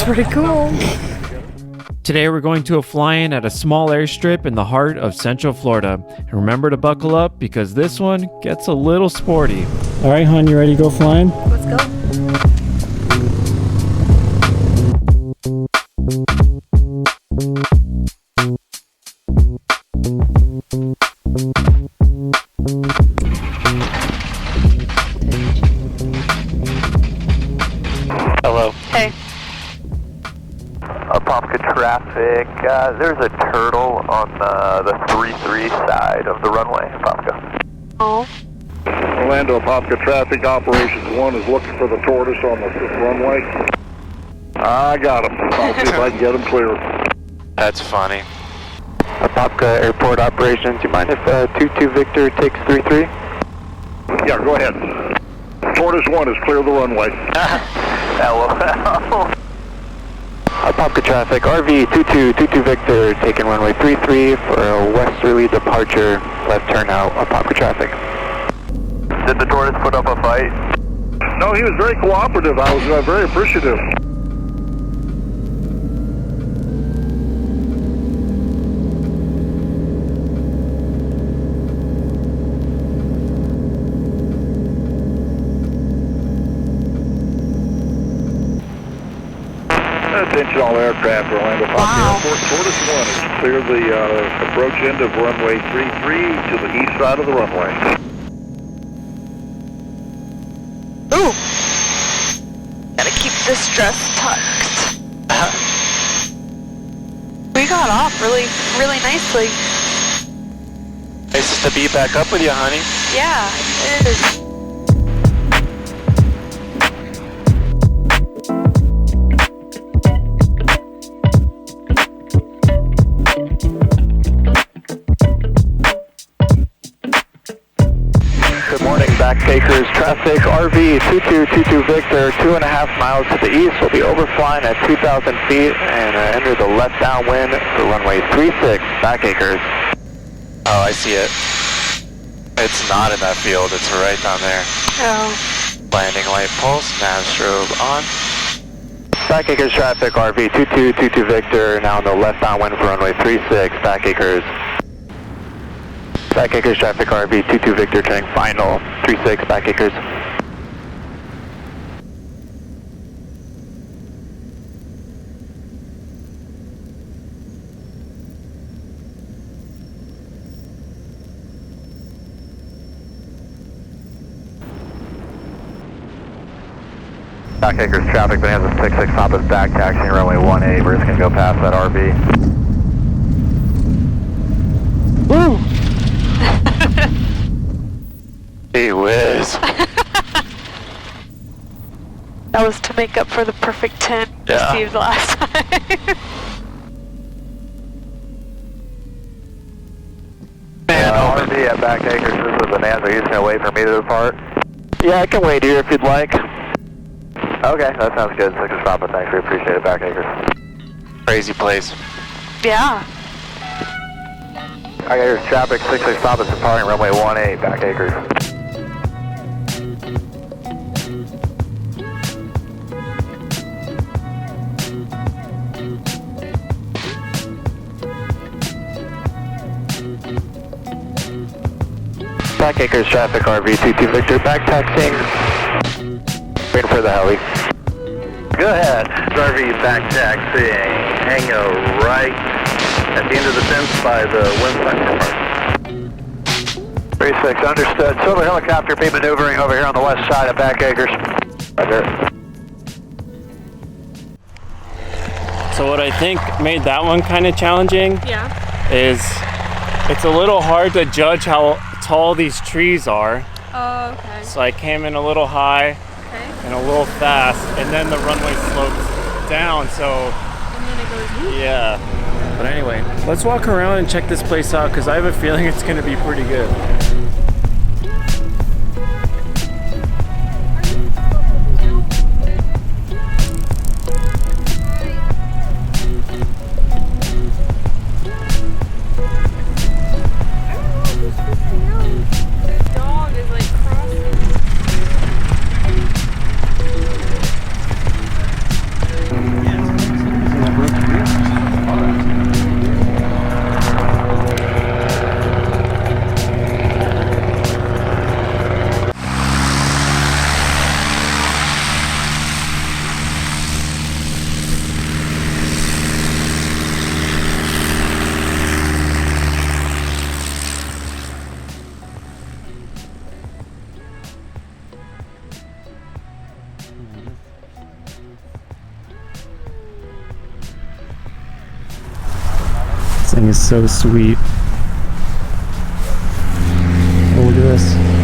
pretty cool. Today we're going to a fly-in at a small airstrip in the heart of Central Florida. And remember to buckle up because this one gets a little sporty. All right, hon, you ready to go flying? Let's go. Hello. Hey. Apopka traffic. There's a turtle on the 3-3 side of the runway, Apopka. Oh. Orlando Apopka traffic operations 1 is looking for the tortoise on the runway. I got him. I'll see if I can get him clear. That's funny. Apopka airport operations, you mind if 22 Victor takes 3-3? Yeah, go ahead. Tortoise 1 is clear the runway. LOL. Apopka traffic, RV 22 Victor, taking runway 33 for a westerly departure, left turn out, Apopka traffic. Did the tortoise put up a fight? No, he was very cooperative. I was very appreciative. Attention all aircraft, Orlando Apopka Airport. Tortoise 1 is clear the approach end of runway 33 to the east side of the runway. Ooh. Gotta keep this dress tucked. We got off really nicely. Nice to be back up with you, honey. Yeah, it is. Good morning, Back Achers traffic, RV 2222 Victor, 2.5 miles to the east. We'll be overflying at 2,000 feet and enter the left downwind for runway 36, Back Achers. Oh, I see it. It's not in that field, it's right down there. Oh. Landing light pulse, nav strobe on. Back Achers traffic, RV 2222 Victor, now in the left downwind for runway 36, Back Achers. Back Achers traffic, RV 22 Victor, turning final, 36, Back Achers. Back Achers traffic, Bonanza 66, top is back taxiing runway 18. We're just going to go past that RV. Woo! Gee whiz. That was to make up for the perfect 10 received last time. Man, RV at Back Achers, this is Bonanza. He's going to wait for me to depart. Yeah, I can wait here if you'd like. Okay, that sounds good. 6 Papa, thanks. We appreciate it, Back Achers. Crazy place. Yeah. Back Achers traffic, 66 Papa, departing runway 18, Back Achers. Back Achers traffic, RV 22 Victor, back taxiing. Waiting for the heli. Go ahead. RV back taxiing. Hang a right at the end of the fence by the wind part. 36, understood. Silver helicopter be maneuvering over here on the west side of Back Achers. Roger. So what I think made that one kind of challenging is it's a little hard to judge how tall these trees are. Oh, okay. So I came in a little high and a little fast, and then the runway slopes down, so And then it goes whoop. yeah. But anyway, let's walk around and check this place out because I have a feeling it's going to be pretty good. thing is so sweet. Oh, look at this.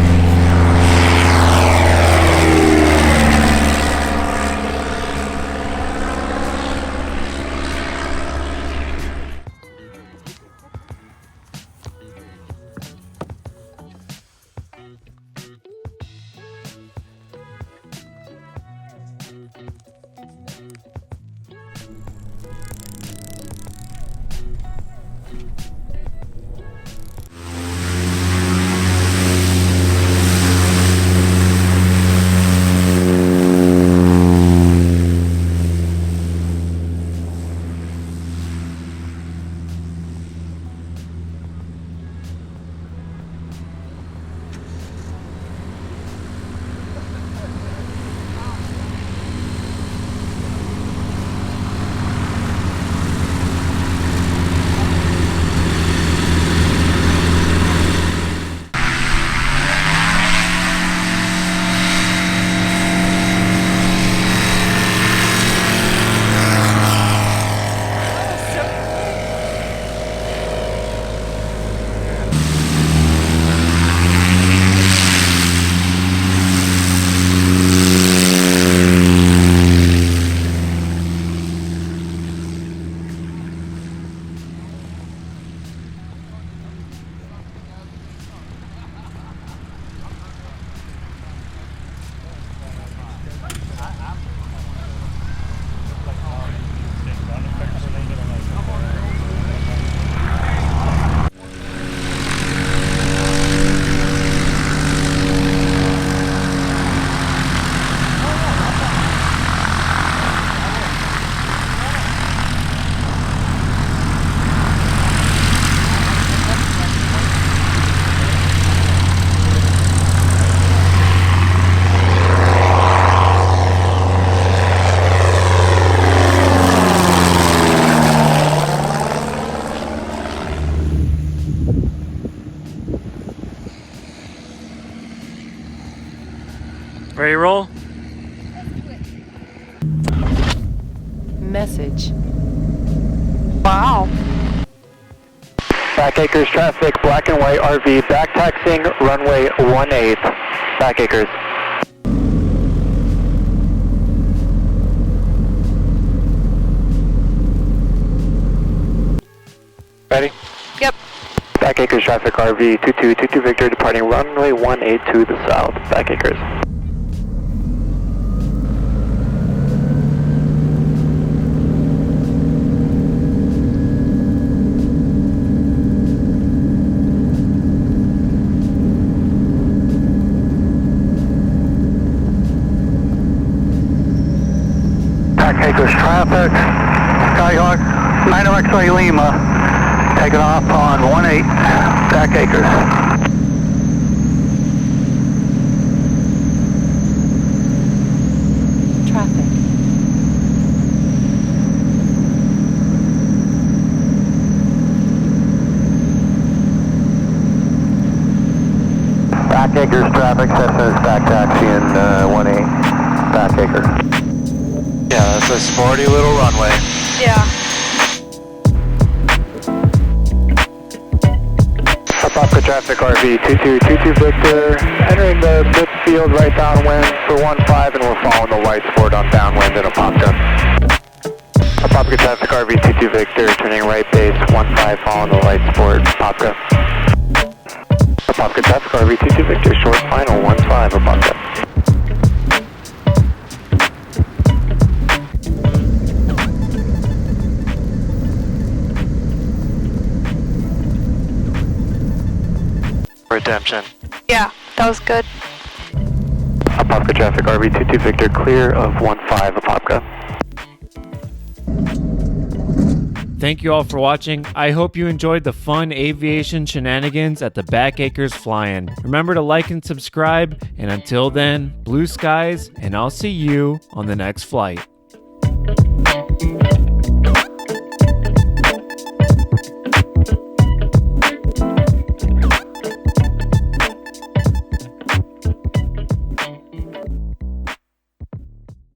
Ready to roll? Message. Wow. Back Acres traffic, black and white RV, back taxiing, runway 18, Back Acres. Ready? Yep. Back Acres traffic, RV 2222 Victor, departing runway 18 to the south, Back Acres. Back Acres traffic, Skyhawk 9RXA Lima, taking off on 18, Back Acres. Traffic. Back Acres traffic, Cessna's back taxi in 18, Back Acres. Yeah, that's a sporty little runway. Yeah. Apopka traffic RV 2222 Victor, entering the midfield right downwind for 15 and we're following the white sport on downwind in Apopka. Apopka traffic RV 22 Victor, turning right base 15 following the light sport, Apopka. Apopka traffic RV 22 Victor, short final 15 Apopka. Redemption. Yeah, that was good. Apopka traffic RV 22 Victor, clear of 15 Apopka. Thank you all for watching. I hope you enjoyed the fun aviation shenanigans at the Back Acres Fly-In. Remember to like and subscribe, and until then, blue skies, and I'll see you on the next flight.